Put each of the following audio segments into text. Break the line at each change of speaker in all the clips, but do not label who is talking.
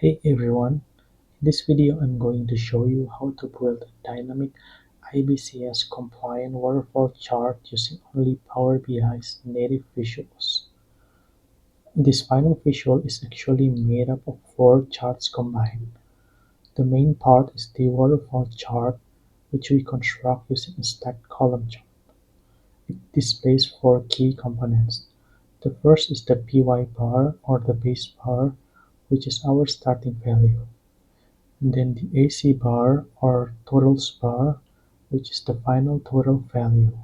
Hey everyone, in this video I'm going to show you how to build a dynamic IBCS compliant waterfall chart using only Power BI's native visuals. This final visual is actually made up of four charts combined. The main part is the waterfall chart, which we construct using a stacked column chart. It displays four key components. The first is the PY bar or the base bar, which is our starting value. Then the AC bar or totals bar, which is the final total value,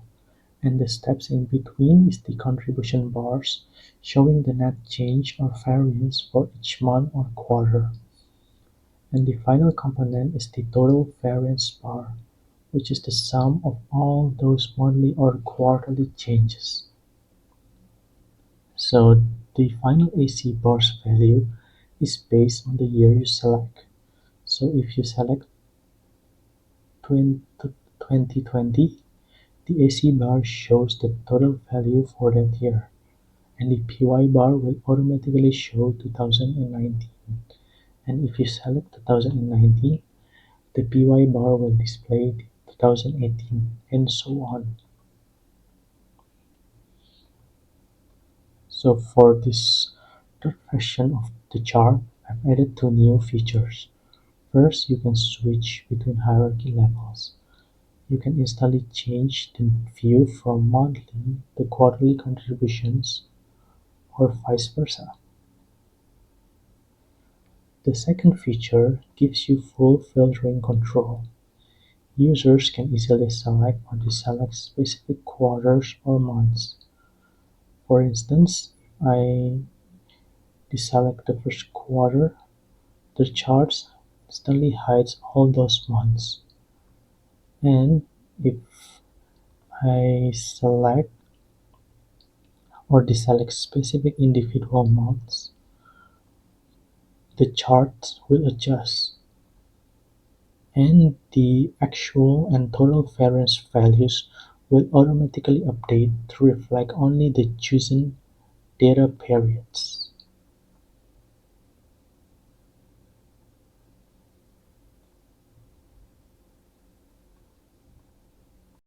and the steps in between is the contribution bars, showing the net change or variance for each month or quarter. And the final component is the total variance bar, which is the sum of all those monthly or quarterly changes. So the final AC bar's value is based on the year you select. So if you select 2020, the AC bar shows the total value for that year, and the PY bar will automatically show 2019. And if you select 2019, the PY bar will display 2018, and so on. So for this third version of the chart, I've added two new features. First, you can switch between hierarchy levels. You can instantly change the view from monthly to quarterly contributions or vice versa. The second feature gives you full filtering control. Users can easily select or deselect specific quarters or months. For instance, if I deselect the first quarter, the chart instantly hides all those months. And if I select or deselect specific individual months, the chart will adjust, and the actual and total variance values will automatically update to reflect only the chosen data periods.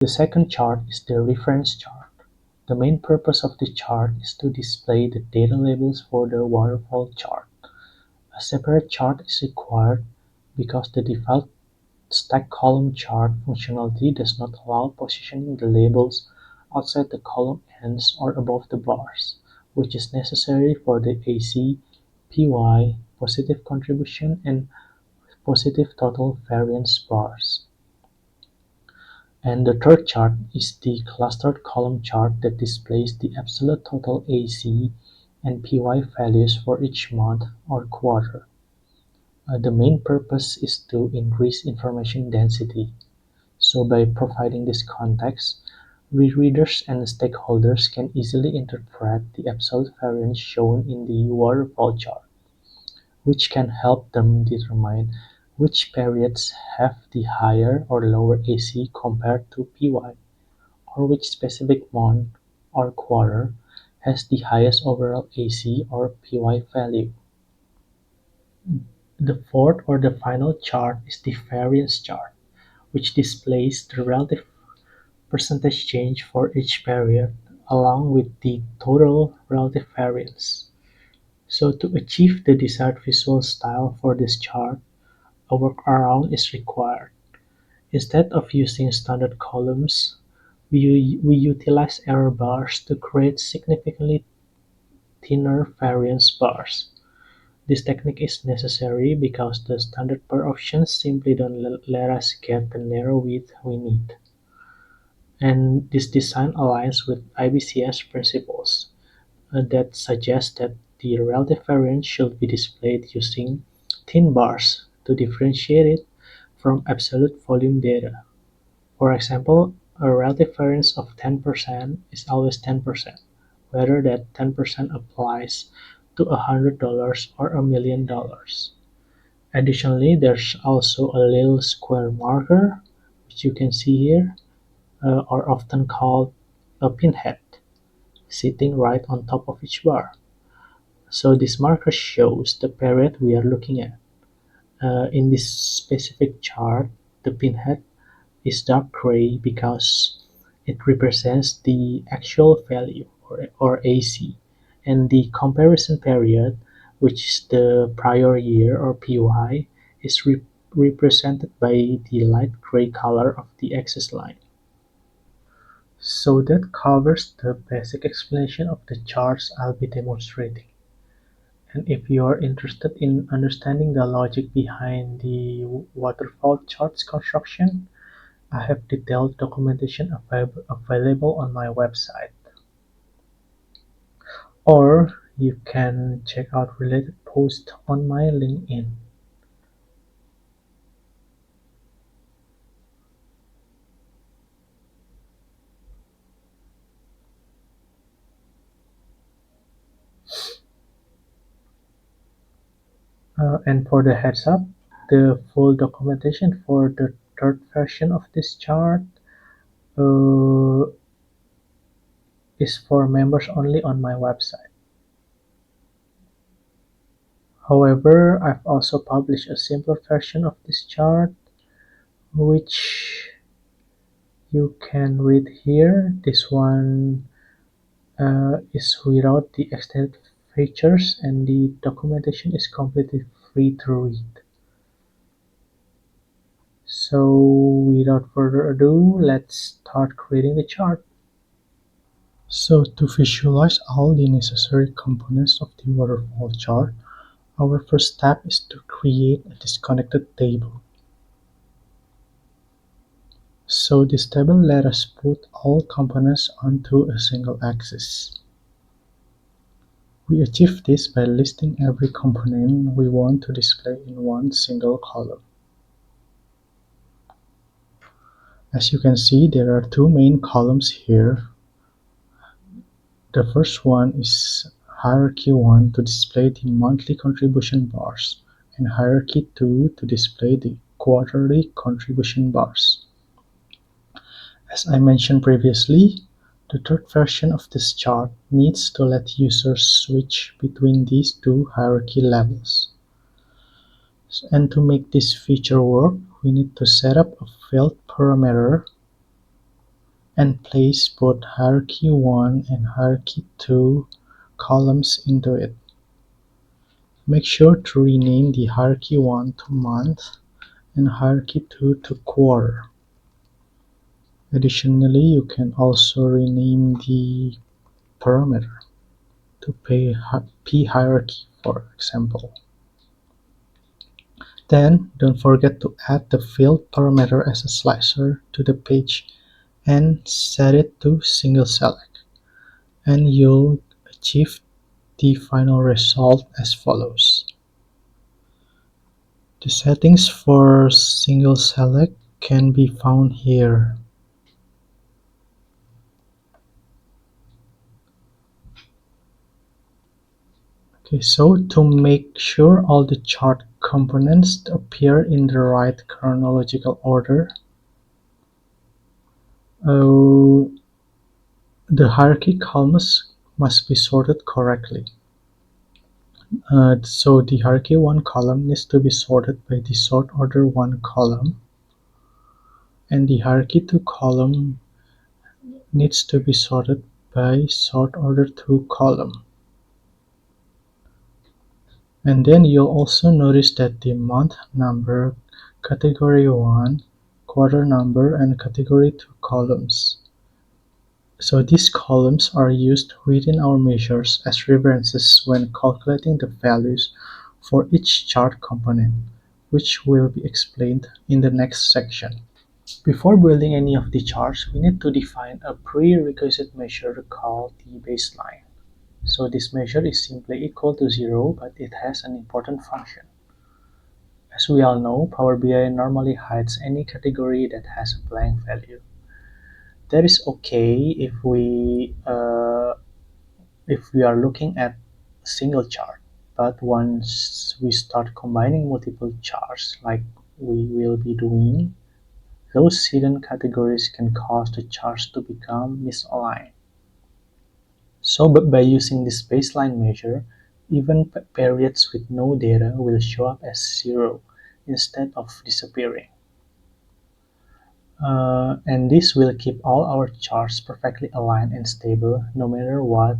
The second chart is the reference chart. The main purpose of the chart is to display the data labels for the waterfall chart. A separate chart is required because the default stack column chart functionality does not allow positioning the labels outside the column ends or above the bars, which is necessary for the AC, PY, positive contribution, and positive total variance bars. And the third chart is the clustered column chart that displays the absolute total AC and PY values for each month or quarter. The main purpose is to increase information density. So by providing this context, readers and stakeholders can easily interpret the absolute variance shown in the waterfall chart, which can help them determine which periods have the higher or lower AC compared to PY, or which specific month or quarter has the highest overall AC or PY value. The fourth or the final chart is the variance chart, which displays the relative percentage change for each period along with the total relative variance. So to achieve the desired visual style for this chart, a workaround is required. Instead of using standard columns, we utilize error bars to create significantly thinner variance bars. This technique is necessary because the standard bar options simply don't let us get the narrow width we need. And this design aligns with IBCS principles that suggest that the relative variance should be displayed using thin bars to differentiate it from absolute volume data. For example, a relative variance of 10% is always 10%, whether that 10% applies to $100 or $1,000,000. Additionally, there's also a little square marker, which you can see here, are often called a pinhead, sitting right on top of each bar. So this marker shows the period we are looking at. In this specific chart, the pinhead is dark gray because it represents the actual value, or AC, and the comparison period, which is the prior year, or PY, is represented by the light gray color of the axis line. So that covers the basic explanation of the charts I'll be demonstrating. And if you are interested in understanding the logic behind the waterfall charts construction, I have detailed documentation available on my website. Or you can check out related posts on my LinkedIn. And for the heads up, the full documentation for the third version of this chart uh, is for members only on my website. However, I've also published a simpler version of this chart, which you can read here. This one is without the extended features, and the documentation is completely free to read. So without further ado, let's start creating the chart. So to visualize all the necessary components of the waterfall chart, our first step is to create a disconnected table. So this table let us put all components onto a single axis. We achieve this by listing every component we want to display in one single column. As you can see, there are two main columns here. The first one is Hierarchy 1 to display the monthly contribution bars, and Hierarchy 2 to display the quarterly contribution bars. As I mentioned previously, the third version of this chart needs to let users switch between these two hierarchy levels. And to make this feature work, we need to set up a field parameter and place both Hierarchy 1 and Hierarchy 2 columns into it. Make sure to rename the Hierarchy 1 to month and Hierarchy 2 to quarter. Additionally, you can also rename the parameter to p-hierarchy, for example. Then, don't forget to add the field parameter as a slicer to the page and set it to single select, and you'll achieve the final result as follows. The settings for single select can be found here. Okay, so to make sure all the chart components appear in the right chronological order, the hierarchy columns must be sorted correctly. So the hierarchy 1 column needs to be sorted by the sort order 1 column, and the hierarchy 2 column needs to be sorted by sort order 2 column. And then you'll also notice that the month number, category 1, quarter number, and category 2 columns. So these columns are used within our measures as references when calculating the values for each chart component, which will be explained in the next section. Before building any of the charts, we need to define a prerequisite measure called the baseline. So this measure is simply equal to 0, but it has an important function. As we all know, Power BI normally hides any category that has a blank value. That is okay if we are looking at a single chart, but once we start combining multiple charts like we will be doing, those hidden categories can cause the charts to become misaligned. So by using this baseline measure, Even periods with no data will show up as 0 instead of disappearing. And this will keep all our charts perfectly aligned and stable no matter what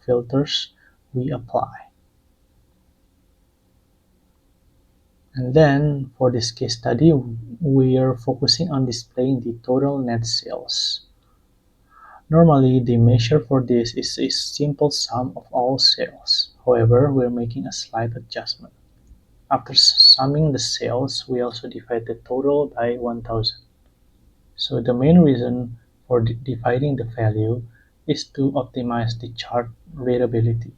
filters we apply. And then for this case study, we are focusing on displaying the total net sales. Normally, the measure for this is a simple sum of all sales. However, we're making a slight adjustment. After summing the sales, we also divide the total by 1000. So the main reason for dividing the value is to optimize the chart readability.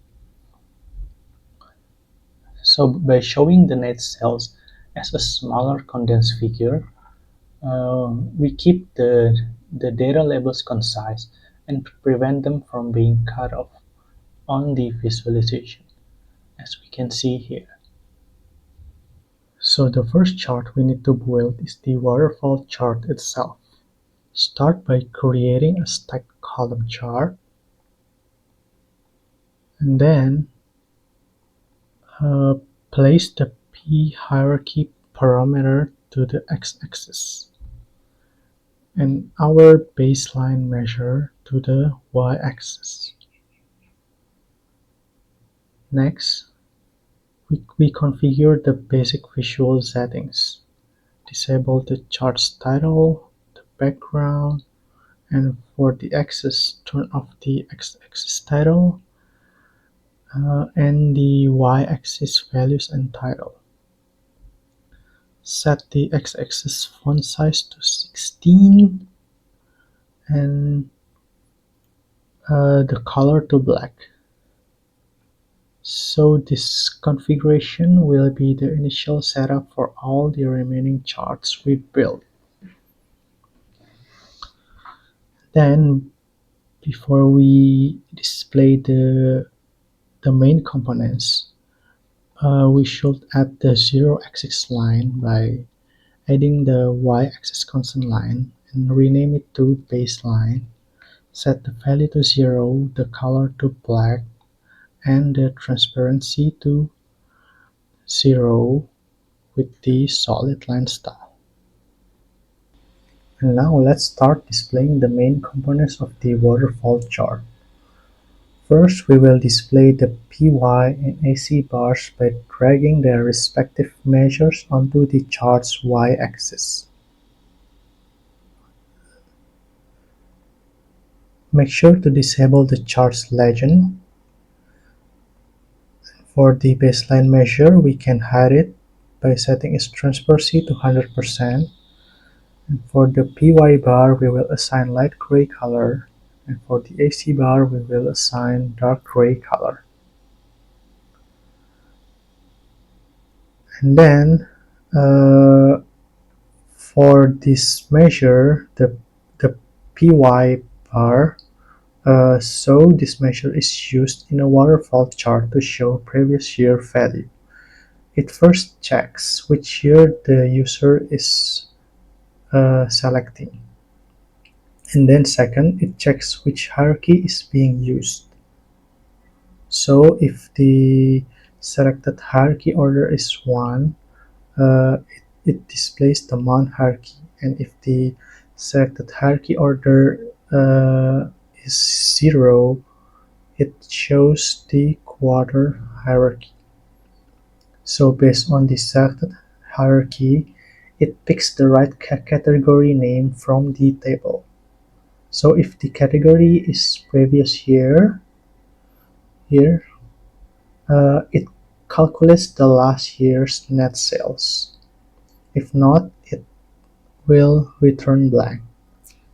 So by showing the net sales as a smaller condensed figure, we keep the data labels concise and prevent them from being cut off on the visualization, as we can see here. So the first chart we need to build is the waterfall chart itself. Start by creating a stacked column chart, and then place the P hierarchy parameter to the x-axis and our baseline measure to the y-axis. Next, we configure the basic visual settings. Disable the chart's title, the background, and for the axis, turn off the x-axis title and the y-axis values and title. Set the x-axis font size to 16 and the color to black. So this configuration will be the initial setup for all the remaining charts we built. Then, before we display the main components, we should add the zero-axis line by adding the y-axis constant line and rename it to baseline. Set the value to 0, the color to black, and the transparency to 0 with the solid line style. And now let's start displaying the main components of the waterfall chart. First, we will display the PY and AC bars by dragging their respective measures onto the chart's y-axis. Make sure to disable the chart's legend. For the baseline measure, we can hide it by setting its transparency to 100%. And for the PY bar, we will assign light gray color, and for the AC bar, we will assign dark gray color. And then, for this measure, the PY bar, so this measure is used in a waterfall chart to show previous year value. It first checks which year the user is selecting. And then second, it checks which hierarchy is being used. So if the selected hierarchy order is 1, it displays the month hierarchy. And if the selected hierarchy order is 0, it shows the quarter hierarchy. So based on the selected hierarchy, it picks the right category name from the table. So if the category is previous year, here, it calculates the last year's net sales. If not, it will return blank.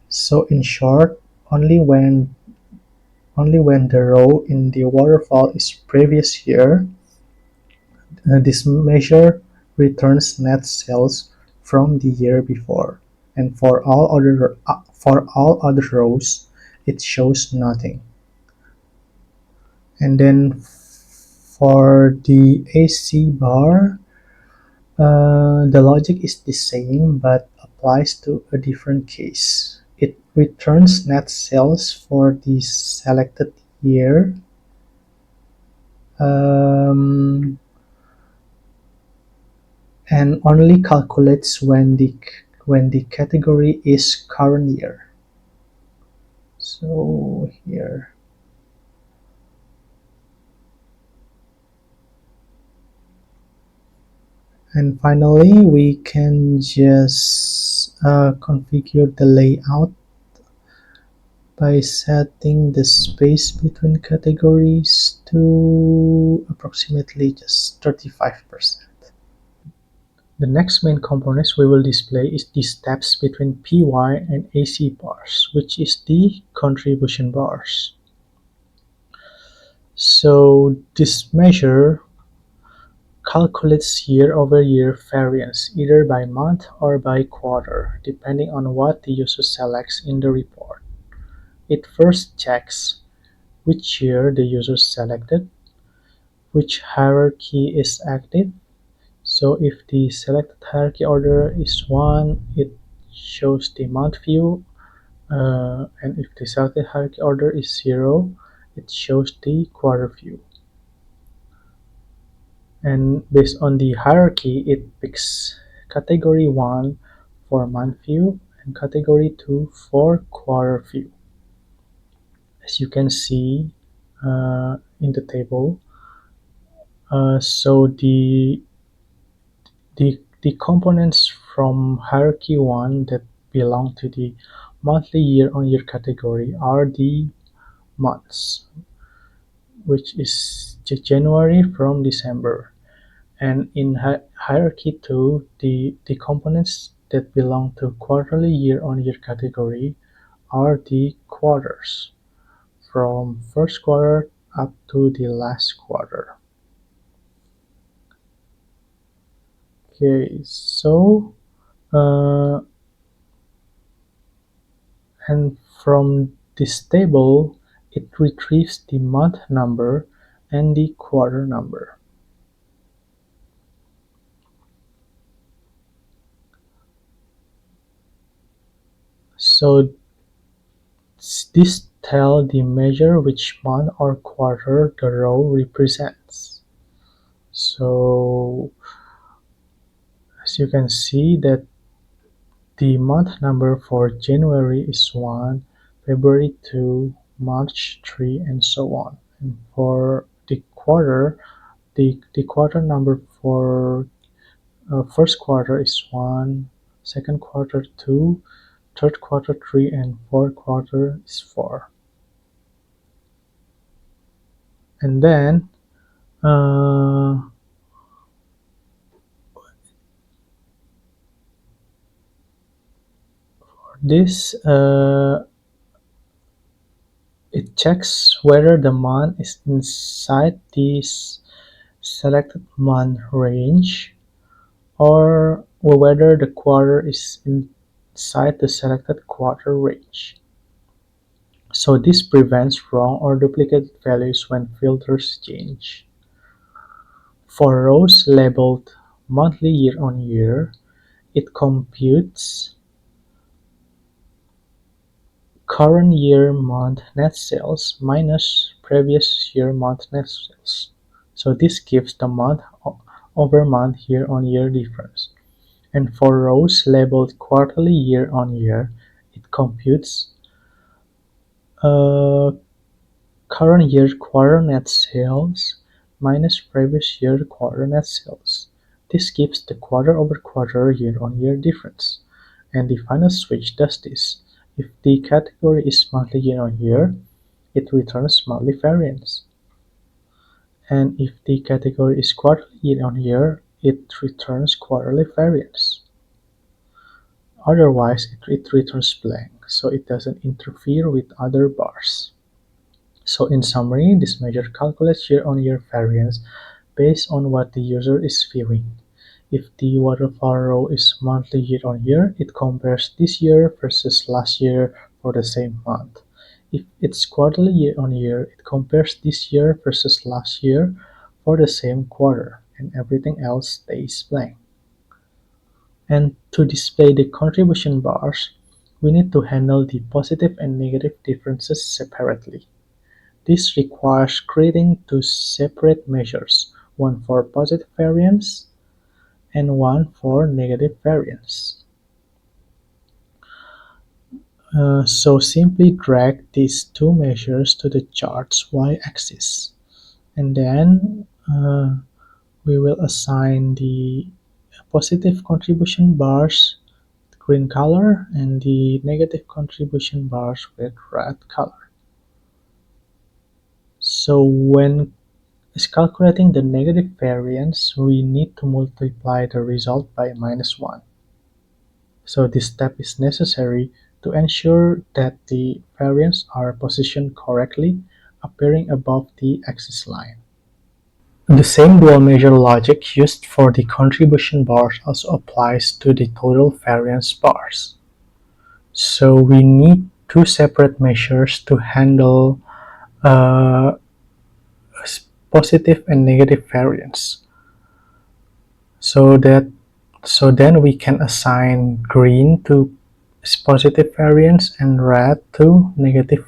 So in short, only when the row in the waterfall is previous year, this measure returns net sales from the year before, and for all other rows, it shows nothing. And then for the AC bar, the logic is the same but applies to a different case. It returns net sales for the selected year um, and only calculates when the category is current year. So here, and finally we can just configure the layout by setting the space between categories to approximately just 35%. The next main components we will display is the steps between PY and AC bars, which is the contribution bars. So this measure calculates year-over-year variance either by month or by quarter, depending on what the user selects in the report. It first checks which year the user selected, which hierarchy is active. So if the selected hierarchy order is 1, it shows the month view, and if the selected hierarchy order is 0, it shows the quarter view. And based on the hierarchy, it picks category 1 for month view and category 2 for quarter view. As you can see in the table, so the components from hierarchy 1 that belong to the monthly year-on-year category are the months, which is January from December. And in hierarchy 2, the components that belong to quarterly year-on-year category are the quarters, from first quarter up to the last quarter. Okay, so uh, and from this table it retrieves the month number and the quarter number. So this tells the measure which month or quarter the row represents. So as you can see that the month number for January is 1, February 2, March 3, and so on. And for the quarter, the quarter number for first quarter is 1, second quarter 2, third quarter 3, and fourth quarter is 4. And then this it checks whether the month is inside this selected month range or whether the quarter is inside the selected quarter range. So this prevents wrong or duplicate values when filters change. For rows labeled monthly year-on-year, it computes current year month net sales minus previous year month net sales. So this gives the month-over-month year-on-year difference. And for rows labeled quarterly year-on-year, it computes current year quarter net sales minus previous year quarter net sales. This gives the quarter-over-quarter year-on-year difference. And the final switch does this. If the category is monthly year-on-year, it returns monthly variance. And if the category is quarterly year-on-year, it returns quarterly variance. Otherwise, it returns blank, so it doesn't interfere with other bars. So in summary, this measure calculates year-on-year variance based on what the user is viewing. If the waterfall row is monthly year-on-year, it compares this year versus last year for the same month. If it's quarterly year-on-year, it compares this year versus last year for the same quarter, and everything else stays blank. And to display the contribution bars, we need to handle the positive and negative differences separately. This requires creating two separate measures, one for positive variance and one for negative variance. So simply drag these two measures to the chart's y-axis, and then we will assign the positive contribution bars green color and the negative contribution bars with red color. So when calculating the negative variance, we need to multiply the result by -1. So this step is necessary to ensure that the variants are positioned correctly, appearing above the axis line. The same dual measure logic used for the contribution bars also applies to the total variance bars. So we need two separate measures to handle uh, positive and negative variance. So then we can assign green to positive variance and red to negative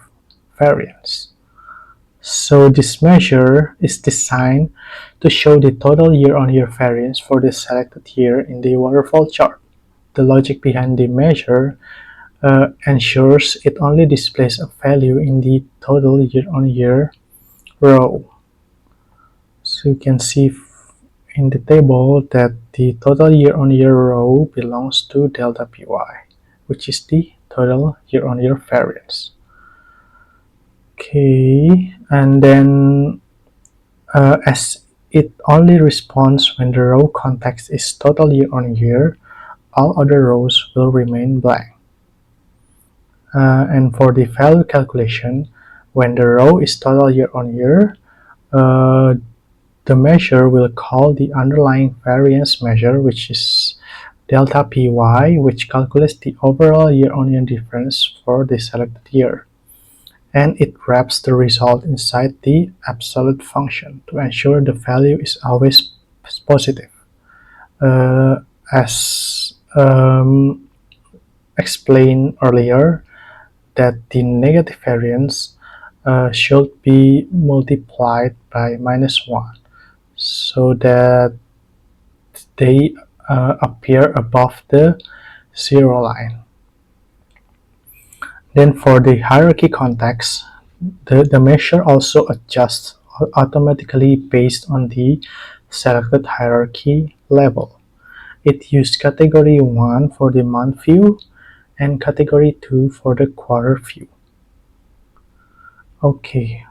variance. So this measure is designed to show the total year-on-year variance for the selected year in the waterfall chart. The logic behind the measure ensures it only displays a value in the total year-on-year row. So you can see in the table that the total year-on-year row belongs to delta py, which is the total year-on-year variance. Okay, and then as it only responds when the row context is total year-on-year, all other rows will remain blank. And for the value calculation, when the row is total year-on-year, the measure will call the underlying variance measure, which is delta py, which calculates the overall year-on-year difference for the selected year. And it wraps the result inside the absolute function to ensure the value is always positive. As explained earlier, that the negative variance should be multiplied by -1 so that they appear above the zero line. Then for the hierarchy context, the measure also adjusts automatically based on the selected hierarchy level. It used category 1 for the month view and category 2 for the quarter view. Okay.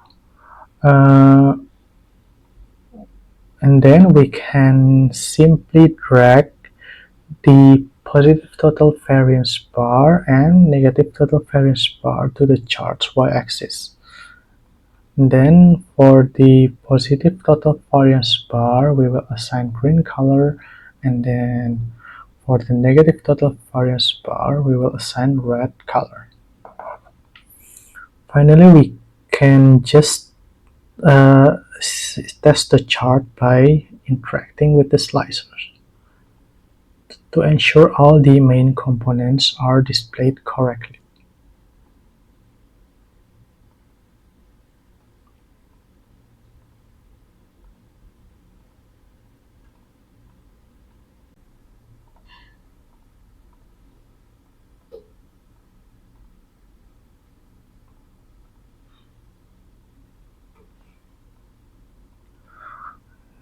And then we can simply drag the positive total variance bar and negative total variance bar to the chart's y-axis. Then for the positive total variance bar, we will assign green color, and then for the negative total variance bar, we will assign red color. Finally, we can just test the chart by interacting with the slicers to ensure all the main components are displayed correctly.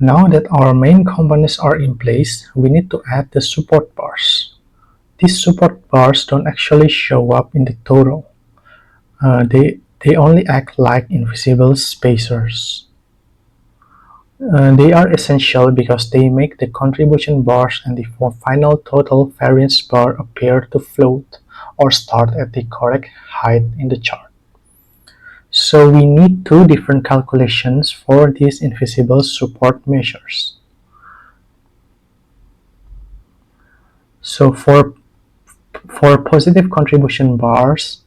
Now that our main components are in place, we need to add the support bars. These support bars don't actually show up in the total. They only act like invisible spacers. They are essential because they make the contribution bars and the final total variance bar appear to float or start at the correct height in the chart. So we need two different calculations for these invisible support measures. So for positive contribution bars,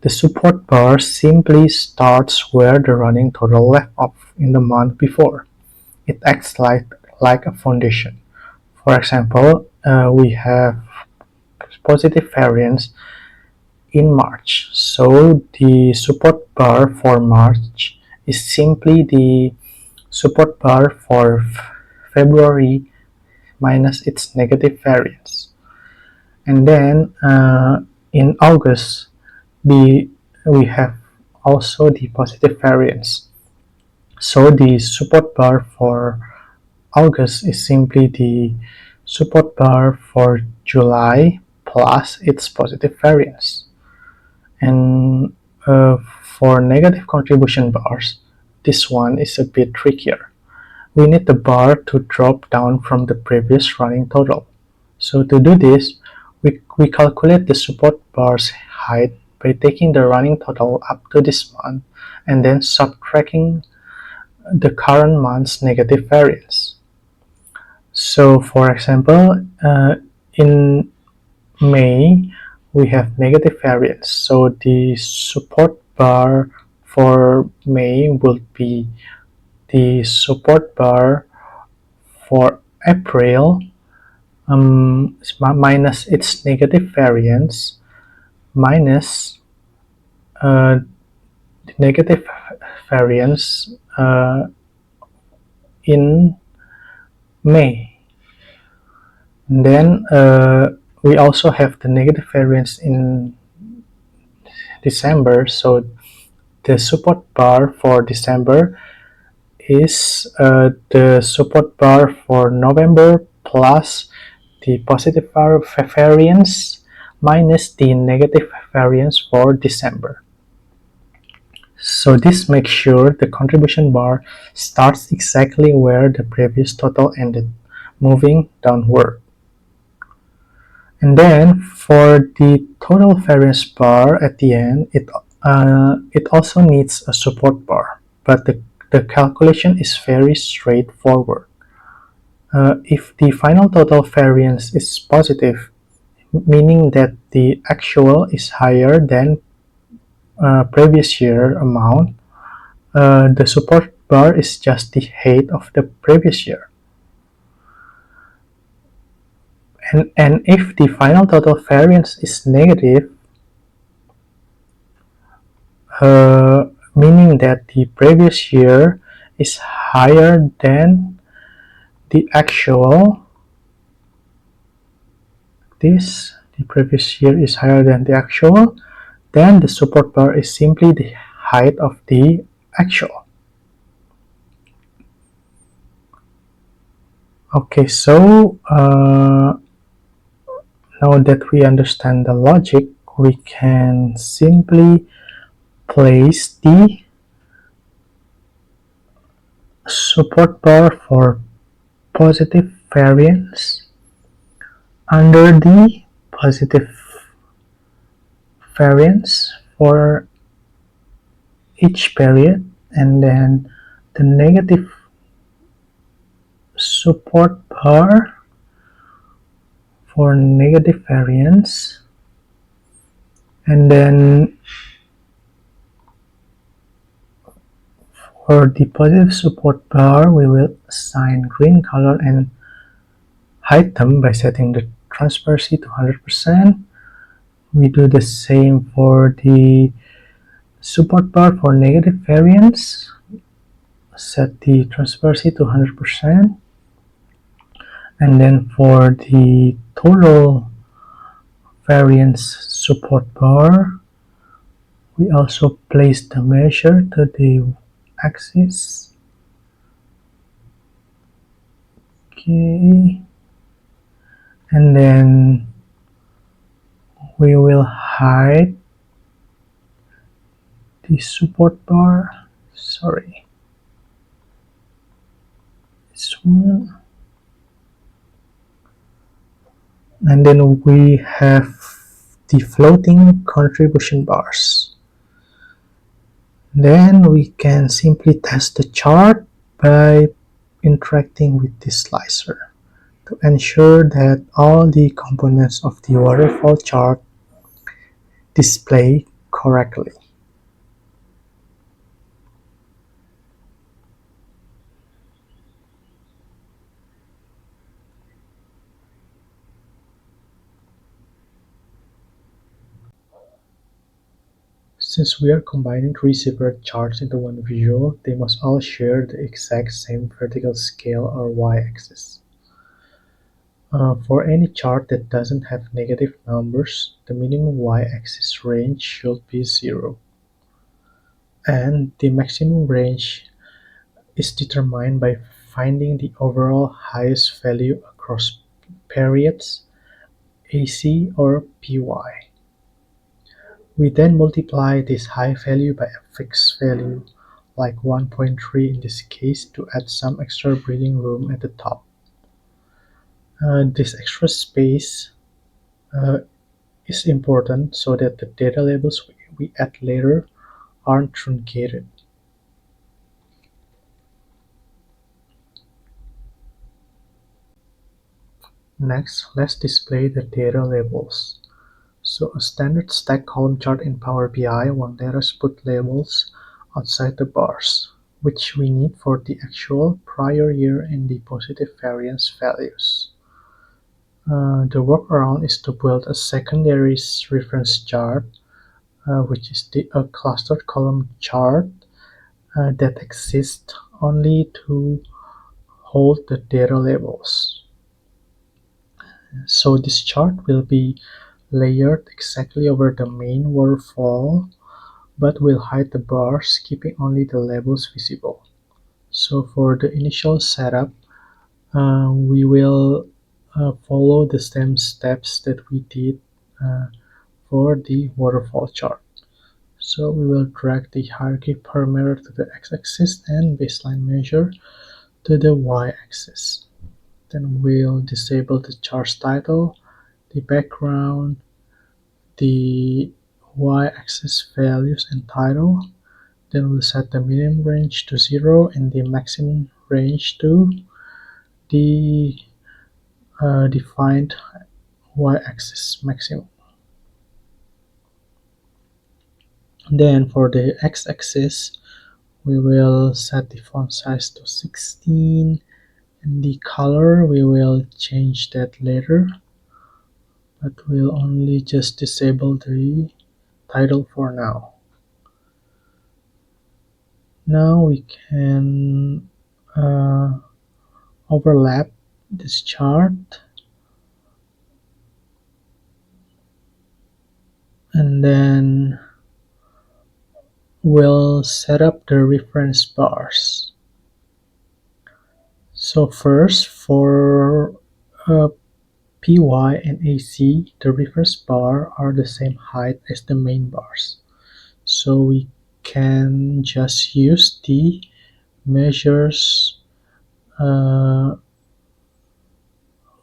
the support bar simply starts where the running total left off in the month before. It acts like a foundation. For example, we have positive variance in March, so the support bar for March is simply the support bar for February minus its negative variance. And then in August, we have also the positive variance. So the support bar for August is simply the support bar for July plus its positive variance. And for negative contribution bars, this one is a bit trickier. We need the bar to drop down from the previous running total. So to do this, we calculate the support bar's height by taking the running total up to this month and then subtracting the current month's negative variance. So for example, in May, we have negative variance. So the support bar for May will be the support bar for April minus its negative variance minus the negative variance in May. And then we also have the negative variance in December. So the support bar for December is the support bar for November plus the positive variance minus the negative variance for December. So this makes sure the contribution bar starts exactly where the previous total ended, moving downward. And then for the total variance bar at the end, it also needs a support bar, but the calculation is very straightforward. If the final total variance is positive, meaning that the actual is higher than previous year amount, the support bar is just the height of the previous year. And if the final total variance is negative, meaning that the previous year is higher than the actual, the previous year is higher than the actual, then the support bar is simply the height of the actual. Okay, so now that we understand the logic, we can simply place the support bar for positive variance under the positive variance for each period, and then the negative support bar for negative variance, and then for the positive support bar we will assign green color and hide them by setting the transparency to 100%. We do the same for the support bar for negative variance, set the transparency to 100%. And then for the total variance support bar, we also place the measure to the axis. Okay, and then we will hide the support bar. Sorry, this one. And then we have the floating contribution bars. Then we can simply test the chart by interacting with the slicer to ensure that all the components of the waterfall chart display correctly. Since we are combining three separate charts into one visual, they must all share the exact same vertical scale or y-axis. For any chart that doesn't have negative numbers, the minimum y-axis range should be 0, and the maximum range is determined by finding the overall highest value across periods, AC or PY. We then multiply this high value by a fixed value, like 1.3 in this case, to add some extra breathing room at the top. This extra space uh, is important so that the data labels we add later aren't truncated. Next, let's display the data labels. So a standard stack column chart in Power BI won't let us put labels outside the bars, which we need for the actual prior year and the positive variance values. The workaround is to build a secondary reference chart, which is a clustered column chart that exists only to hold the data labels. So this chart will be layered exactly over the main waterfall, but will hide the bars, keeping only the labels visible. So for the initial setup, we will follow the same steps that we did uh, for the waterfall chart. So we will drag the hierarchy parameter to the x-axis and baseline measure to the y-axis. Then we'll disable the chart's title, the background, the y-axis values and title. Then we'll set the minimum range to 0 and the maximum range to the defined y-axis maximum. Then for the x-axis, we will set the font size to 16, and the color we will change that later, but we'll only just disable the title for now. Now we can overlap this chart, and then we'll set up the reference bars. So first, for PY and AC, the reference bar are the same height as the main bars. So we can just use the measures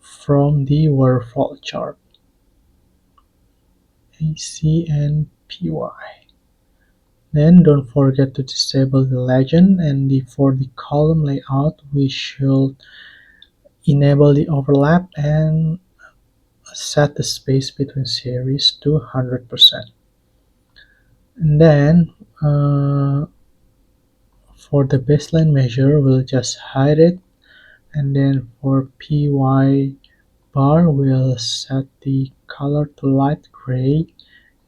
from the waterfall chart, AC and PY. Then don't forget to disable the legend, and for the column layout we should enable the overlap and set the space between series to 100%. And then for the baseline measure we'll just hide it, and then for PY bar we'll set the color to light gray,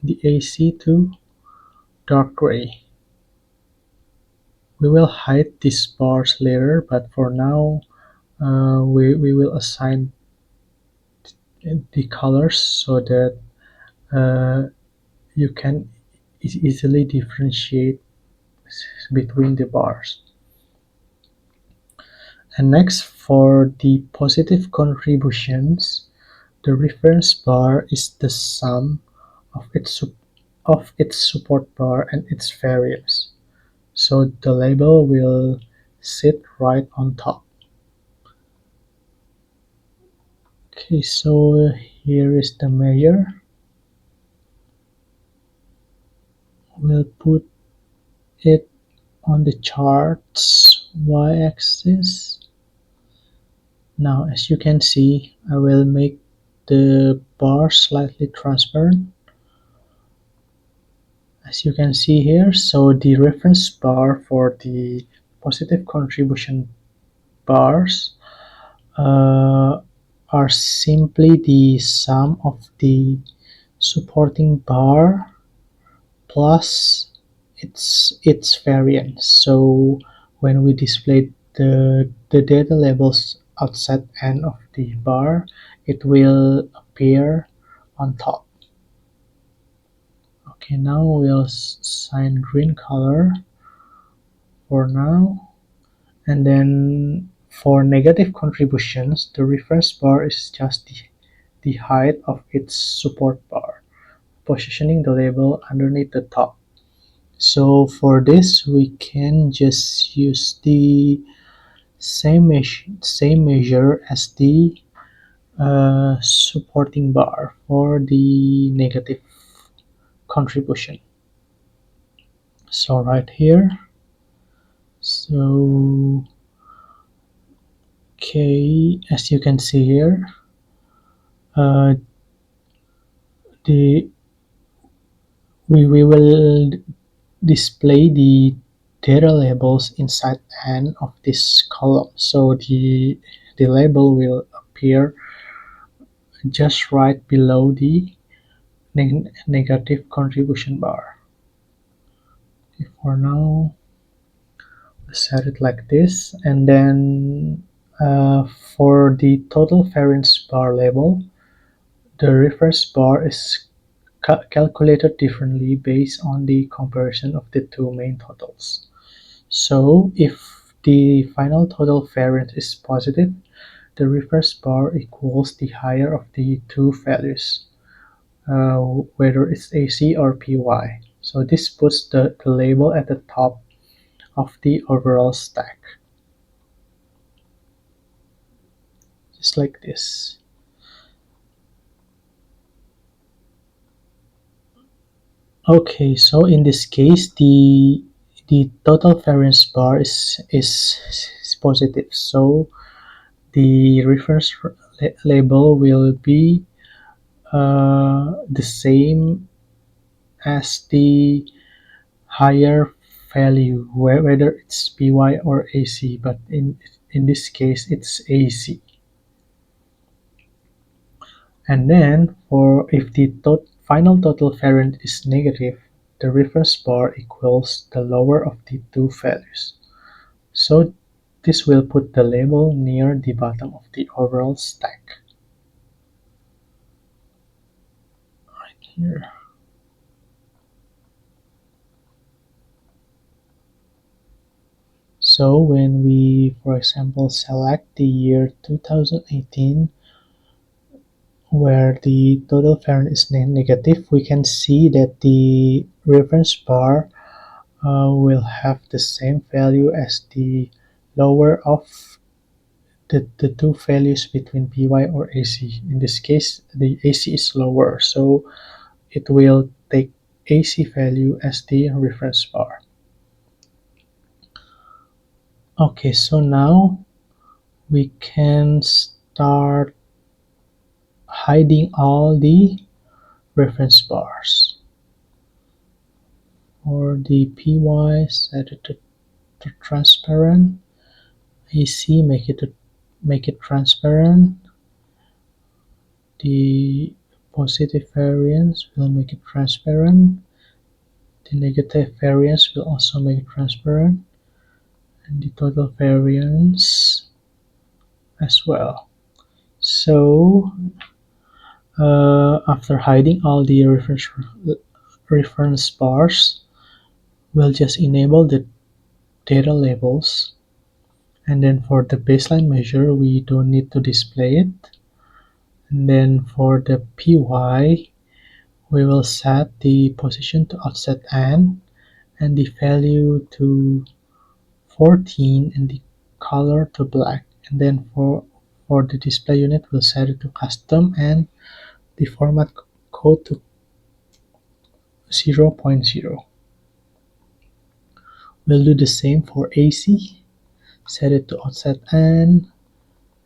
the AC to dark gray. We will hide these bars later, but for now we will assign the colors so that you can easily differentiate between the bars. And next, for the positive contributions, the reference bar is the sum of its support bar and its variance. So the label will sit right on top. Okay, so here is the measure. We'll put it on the chart's y-axis. Now, as you can see, I will make the bar slightly transparent, as you can see here. So the reference bar for the positive contribution bars are simply the sum of the supporting bar plus its variance. So when we display the data labels outside end of the bar, it will appear on top. Okay, now we'll assign green color for now, and then for negative contributions, the reference bar is just the height of its support bar, positioning the label underneath the top. So for this, we can just use the same measure as the supporting bar for the negative contribution. So right here, so okay, as you can see here, uh, the we will display the data labels inside n of this column. So the label will appear just right below the negative contribution bar. Okay, for now, set it like this, and then for the total variance bar label, the reference bar is calculated differently based on the comparison of the two main totals. So if the final total variance is positive, the reference bar equals the higher of the two values, whether it's AC or PY. So this puts the label at the top of the overall stack, just like this. Okay, so in this case, the total variance bar is positive. So the reference label will be the same as the higher value, whether it's PY or AC, but in this case it's AC. And then for if the final total variance is negative, the reference bar equals the lower of the two values. So this will put the label near the bottom of the overall stack, right here. So when we, for example, select the year 2018, where the total variance is negative, we can see that the reference bar will have the same value as the lower of the two values between PY or AC. In this case, the AC is lower, so it will take AC value as the reference bar. Okay, so now we can start hiding all the reference bars. For the PY, set it to transparent. AC, make it transparent. The positive variance will make it transparent. The negative variance will also make it transparent, and the total variance as well. So after hiding all the reference bars, we'll just enable the data labels, and then for the baseline measure we don't need to display it. And then for the PY, we will set the position to offset n and the value to 14 and the color to black. And then for the display unit, we'll set it to custom and the format code to 0.0. We'll do the same for AC. Set it to offset n.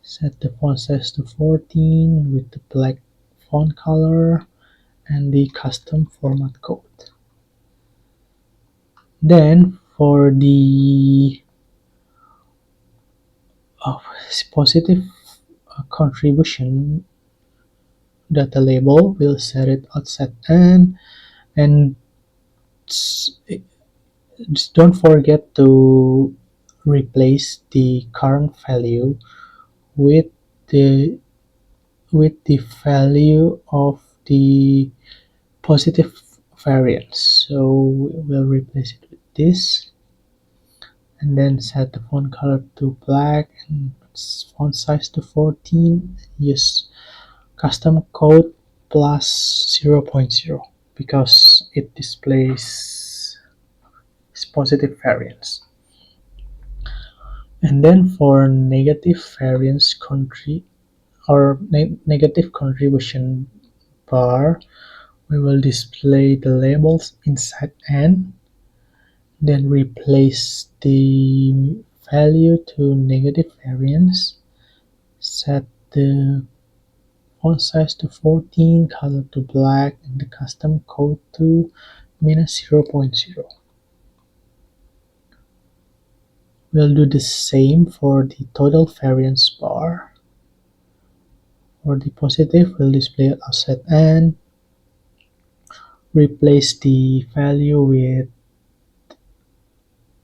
Set the font size to 14 with the black font color and the custom format code. Then for the positive contribution data label, we'll set it offset n, and just don't forget to replace the current value with the the value of the positive variance. So we'll replace it with this, and then set the font color to black and font size to 14. Use custom code plus 0.0 because it displays positive variance. And then for negative variance country or negative contribution bar, we will display the labels inside N, then replace the value to negative variance, set the font size to 14, color to black, and the custom code to minus 0.0. We'll do the same for the total variance bar. For the positive, we'll display it outside N, replace the value with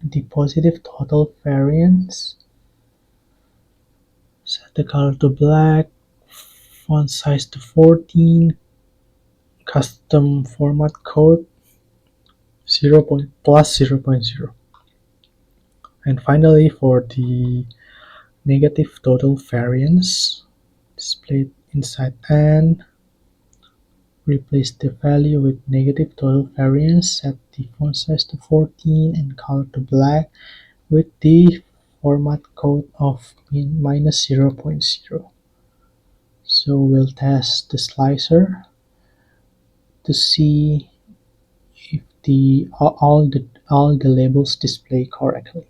the positive total variance, set the color to black, font size to 14, custom format code 0.0. And finally, for the negative total variance, display it inside N, replace the value with negative total variance, set the font size to 14 and color to black with the format code of minus 0.0. So we'll test the slicer to see if all the labels display correctly.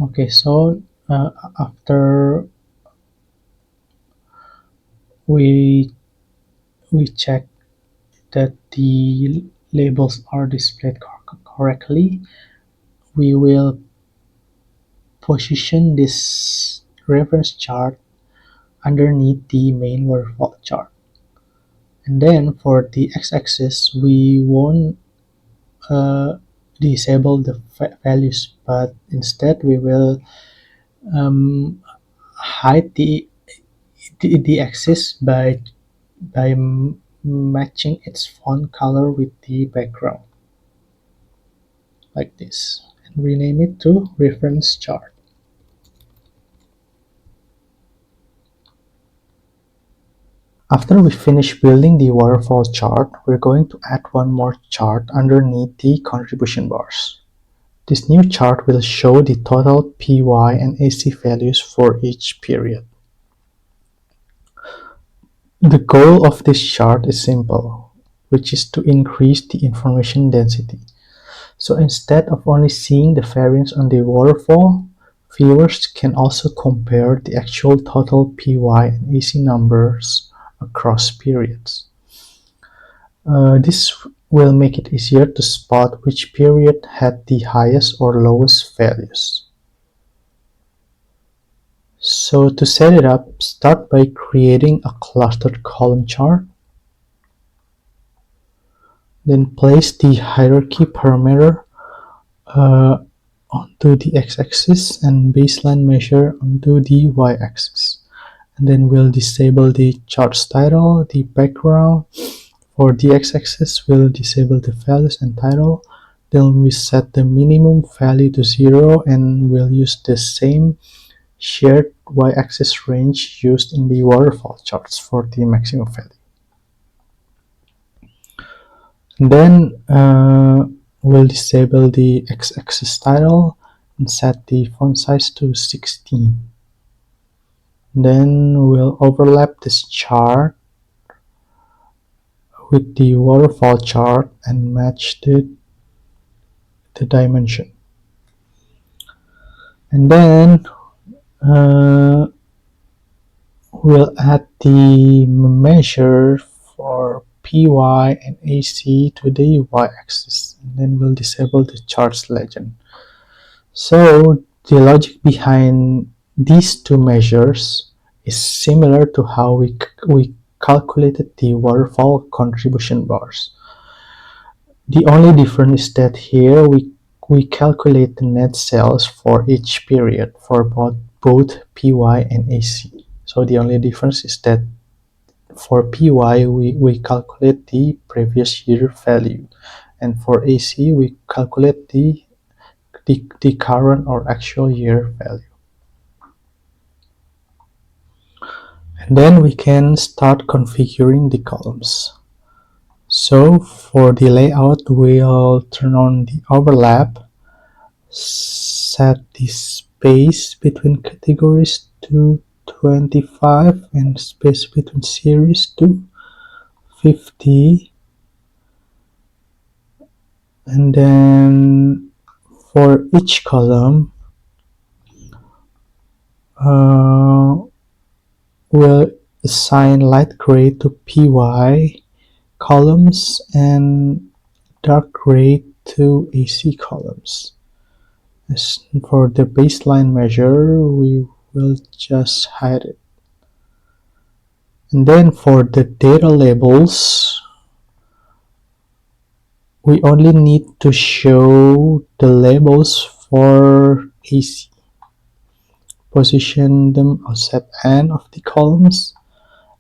Okay, so after we check that the labels are displayed correctly, we will position this reference chart underneath the main waterfall chart. And then for the x-axis, we won't disable the values, but instead we will hide the axis by matching its font color with the background, like this, and rename it to reference chart. After we finish building the waterfall chart, we're going to add one more chart underneath the contribution bars. This new chart will show the total PY and AC values for each period. The goal of this chart is simple, which is to increase the information density. So instead of only seeing the variance on the waterfall, viewers can also compare the actual total PY and AC numbers across periods. This will make it easier to spot which period had the highest or lowest values. So to set it up, start by creating a clustered column chart. Then place the hierarchy parameter onto the x-axis and baseline measure onto the y-axis. And then we'll disable the chart's title, the background. For the x-axis, we'll disable the values and title. Then we set the minimum value to 0 and we'll use the same shared y-axis range used in the waterfall charts for the maximum value. And then we'll disable the x-axis title and set the font size to 16. Then we'll overlap this chart with the waterfall chart and match the dimension. And then we'll add the measure for PY and AC to the y-axis, and then we'll disable the chart's legend. So the logic behind these two measures is similar to how we calculated the waterfall contribution bars. The only difference is that here we calculate the net sales for each period for both PY and AC. So the only difference is that for PY we calculate the previous year value, and for AC we calculate the current or actual year value. And then we can start configuring the columns. So for the layout, we'll turn on the overlap, set the space between categories to 25 and space between series to 50, and then for each column uh, we'll assign light gray to PY columns and dark gray to AC columns. As for the baseline measure, we will just hide it. And then for the data labels, we only need to show the labels for AC. Position them outside end of the columns,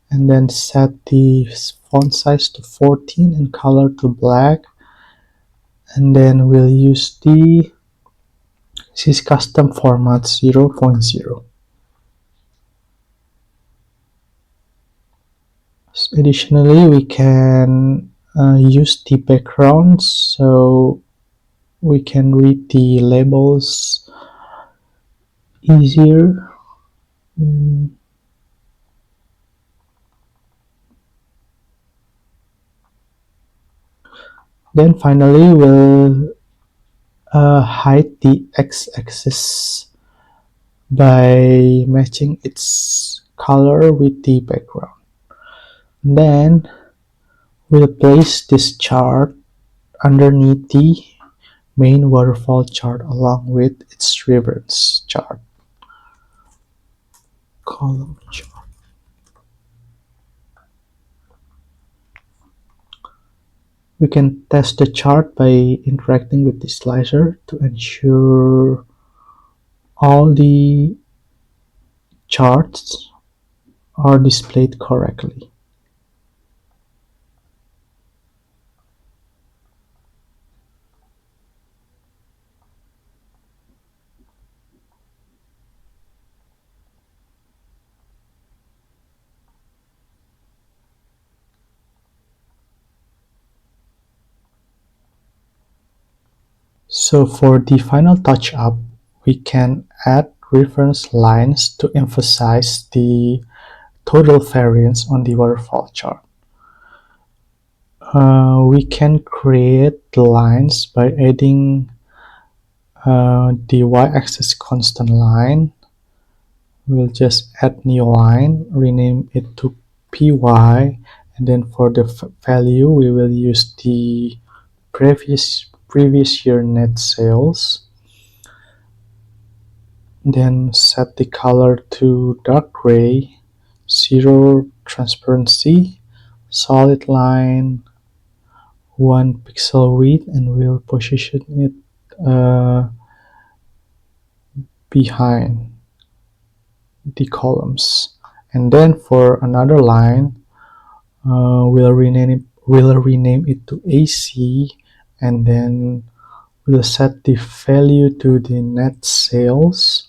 and then set the font size to 14 and color to black. And then we'll use the sys custom format 0.0. Additionally, we can use the background so we can read the labels easier. Then finally, we'll hide the x-axis by matching its color with the background. Then we'll place this chart underneath the main waterfall chart along with its reference chart. Column chart. We can test the chart by interacting with the slicer to ensure all the charts are displayed correctly. So for the final touch-up, we can add reference lines to emphasize the total variance on the waterfall chart. We can create the lines by adding the y-axis constant line. We'll just add new line, rename it to py, and then for the value we will use the previous year net sales. Then set the color to dark gray, zero transparency, solid line, 1 pixel width, and we'll position it behind the columns. And then for another line, we'll rename it to AC, and then we'll set the value to the net sales.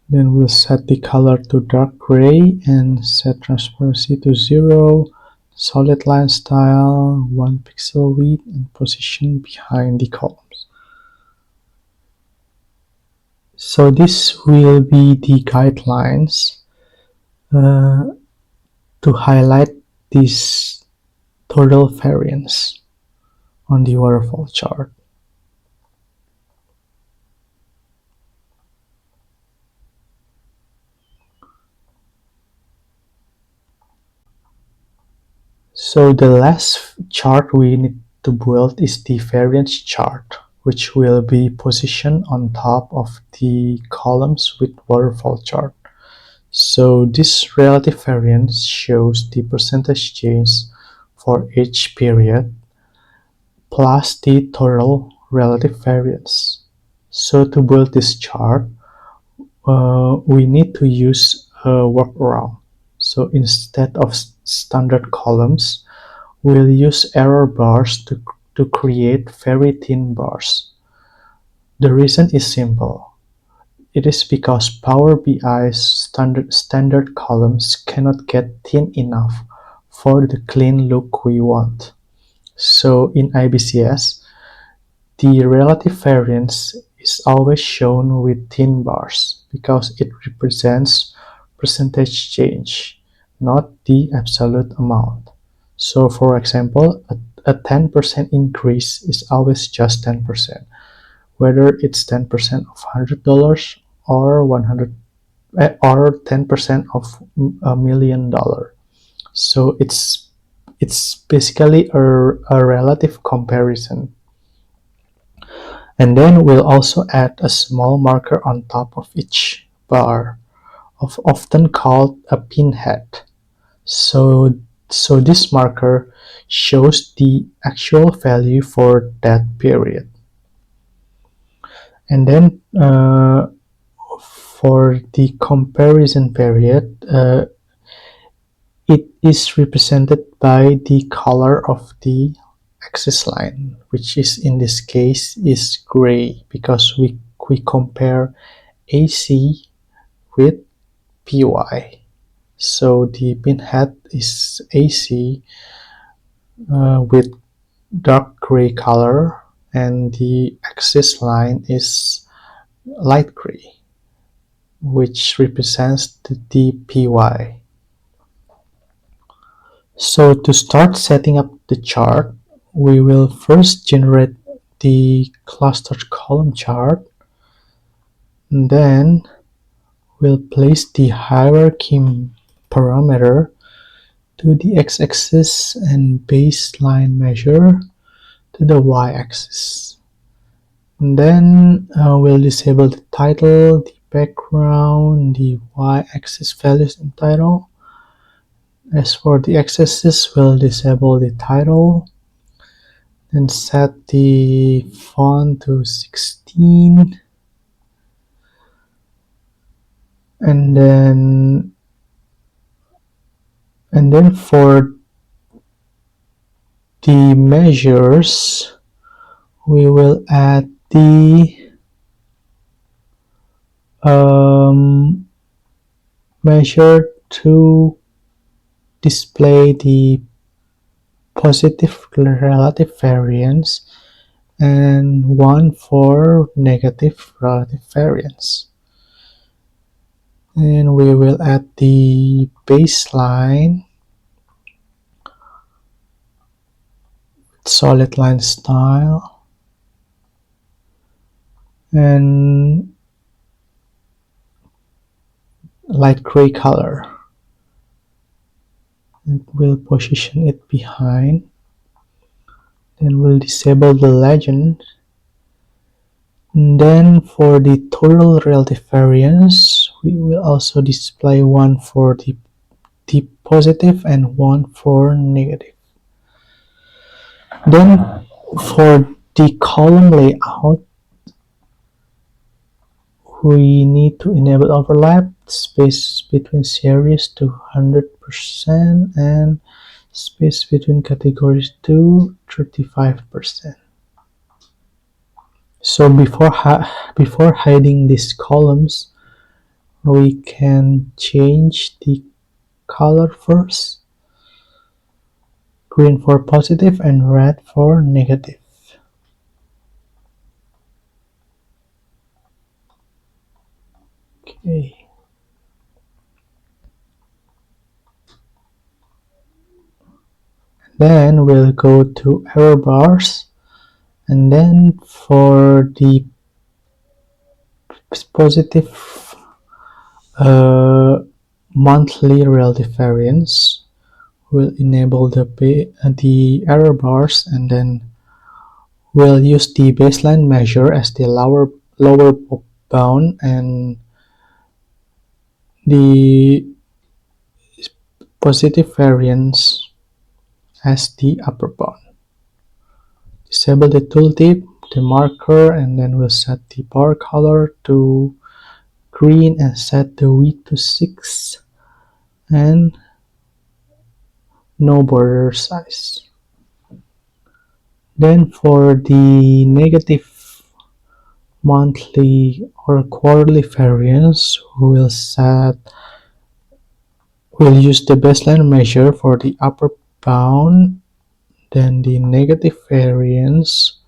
Then we'll set the color to dark gray and set transparency to 0, solid line style, 1 pixel width, and position behind the columns. So this will be the guidelines to highlight this total variance on the waterfall chart. So the last chart we need to build is the variance chart, which will be positioned on top of the columns with waterfall chart. So this relative variance shows the percentage change for each period plus the total relative variance. So to build this chart, we need to use a workaround. So instead of standard columns, we'll use error bars to create very thin bars. The reason is simple. It is because Power BI's standard columns cannot get thin enough for the clean look we want. So in IBCS, the relative variance is always shown with thin bars because it represents percentage change, not the absolute amount. So for example, a 10% increase is always just 10%, whether it's 10% of $100 or 100 or 10% of $1,000,000. So it's basically a relative comparison. And then we'll also add a small marker on top of each bar, often called a pinhead. So this marker shows the actual value for that period. And then for the comparison period, it is represented by the color of the axis line, which is in this case is gray because we compare AC with PY. So the pinhead is AC with dark gray color, and the axis line is light gray, which represents the PY. So to start setting up the chart, we will first generate the clustered column chart, and then we'll place the hierarchy parameter to the x-axis and baseline measure to the y-axis. And then we'll disable the title, the background, the y-axis values in title. As for the x-axis, we'll disable the title and set the font to 16. And then for the measures, we will add the measure to display the positive relative variance and one for negative relative variance. And we will add the baseline solid line style and light gray color, and we'll position it behind. Then we'll disable the legend. And then for the total relative variance, we will also display one for the positive and one for negative. Then for the column layout, we need to enable overlap, space between series to 100% and space between categories to 35%. So before hiding these columns, we can change the color first. Green for positive and red for negative. Okay. Then we'll go to error bars, and then for the positive monthly relative variance, we'll enable the error bars, and then We'll use the baseline measure as the lower bound and the positive variance as the upper bound. Disable the tooltip, the marker, and then we'll set the bar color to green and set the width to 6 and no border size. Then for the negative monthly or quarterly variance, we'll use the baseline measure for the upper bound, then the negative variance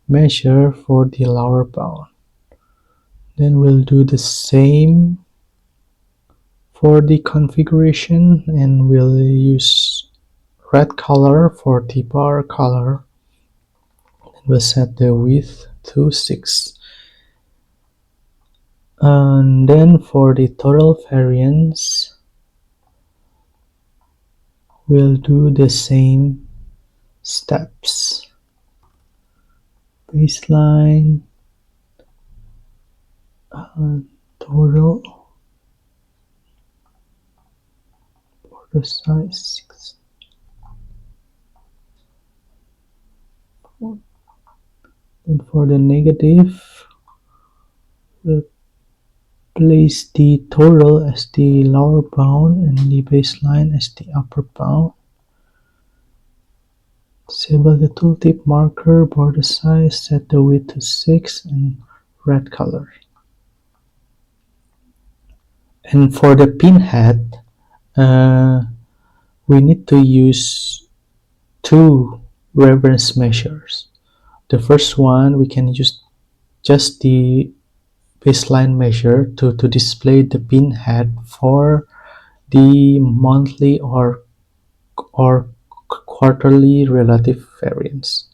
measure for the lower bound. Then we'll do the same for the configuration and we'll use red color for the bar color. We'll set the width to 6. And then for the total variance, we'll do the same steps. Baseline, total, border size 6. Then for the negative, we'll place the total as the lower bound and the baseline as the upper bound. Disable the tooltip marker, border size, set the width to 6 and red color. And for the pinhead, we need to use two reference measures. The first one, we can use just the baseline measure to display the pinhead for the monthly or quarterly relative variance.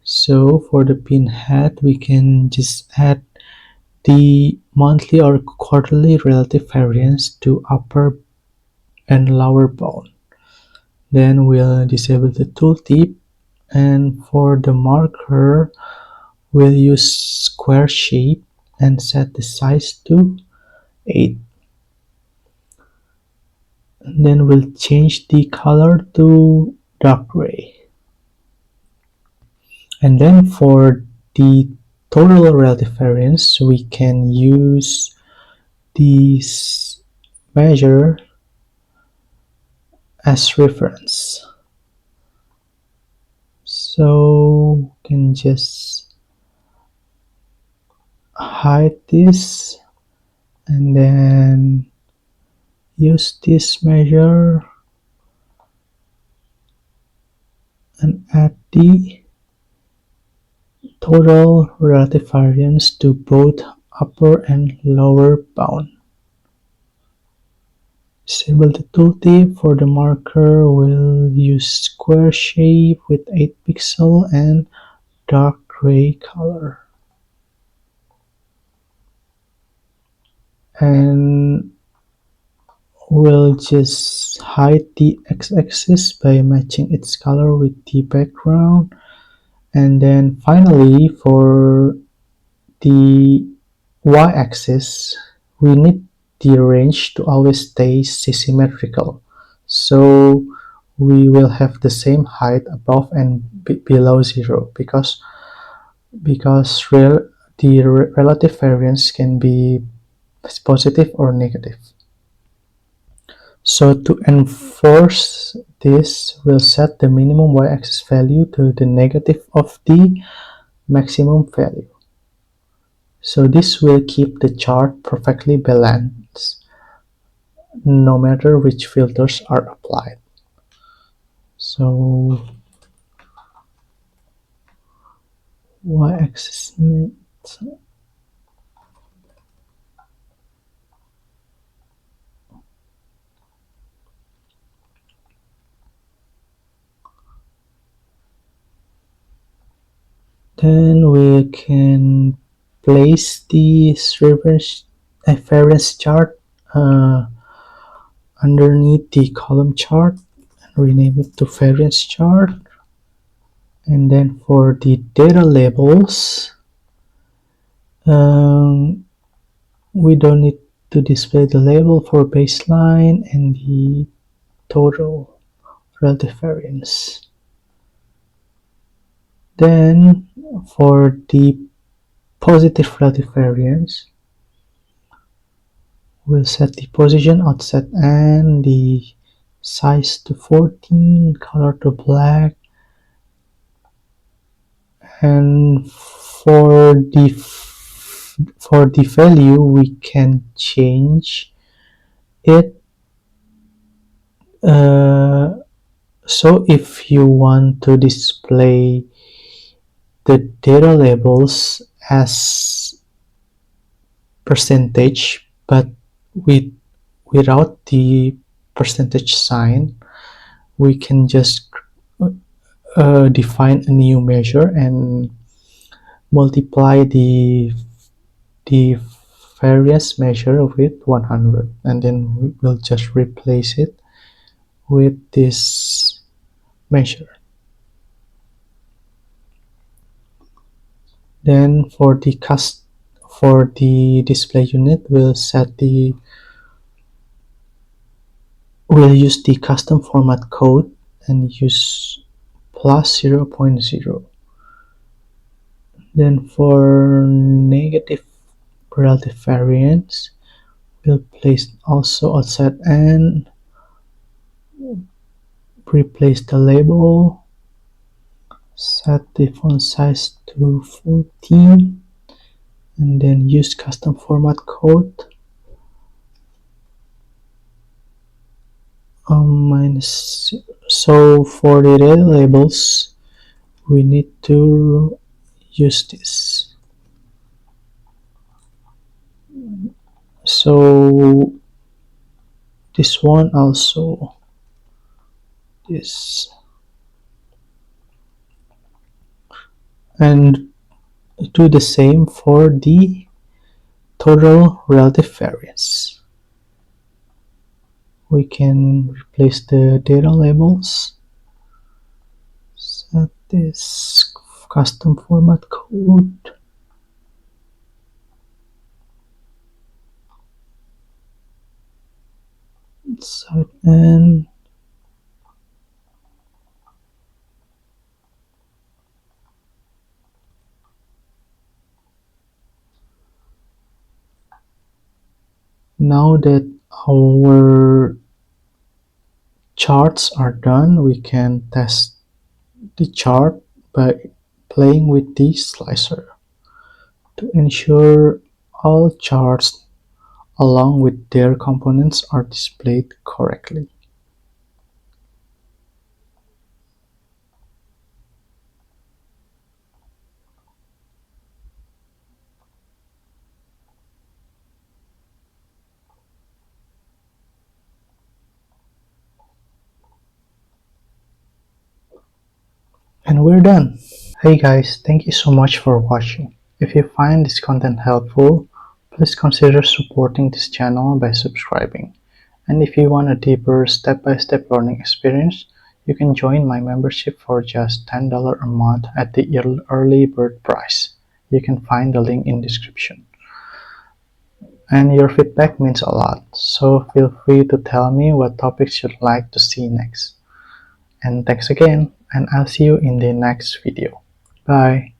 So for the pinhead, we can just add the monthly or quarterly relative variance to upper and lower bound. Then we'll disable the tooltip, and for the marker, we'll use square shape and set the size to 8. And then we'll change the color to dark gray. And then for the total relative variance, we can use this measure as reference. So we can just hide this and then use this measure and add the total relative variance to both upper and lower bound. Disable the tooltip. For the marker, we'll use square shape with 8 pixel and dark gray color. And we'll just hide the x-axis by matching its color with the background. And then finally, for the y-axis, we need the range to always stay symmetrical. So we will have the same height above and below 0 because the relative variance can be positive or negative. So to enforce this, we'll set the minimum y-axis value to the negative of the maximum value. So this will keep the chart perfectly balanced no matter which filters are applied. So y-axis needs then we can place the variance chart underneath the column chart and rename it to variance chart, And then for the data labels, um, we don't need to display the label for baseline and the total relative variance. Then for the positive relative variance, we'll set the position, offset, and the size to 14, color to black, and for the value we can change it. So if you want to display the data labels as percentage but with without the percentage sign, we can just define a new measure and multiply the variance measure with 100, and then we'll just replace it with this measure. Then for the display unit, we'll use the custom format code and use plus 0.0. Then for negative relative variance, we'll place also offset and replace the label, set the font size to 14, and then use custom format code minus. So for the data labels, we need to use this. So this one also, this, and do the same for the total relative variance. We can replace the data labels, set this custom format code, set, and now that our charts are done, we can test the chart by playing with the slicer to ensure all charts along with their components are displayed correctly. And we're done. Hey guys, thank you so much for watching. If you find this content helpful, please consider supporting this channel by subscribing. And if you want a deeper step-by-step learning experience, you can join my membership for just $10 a month at the early bird price. You can find the link in description. And your feedback means a lot, so feel free to tell me what topics you'd like to see next. And thanks again, and I'll see you in the next video. Bye.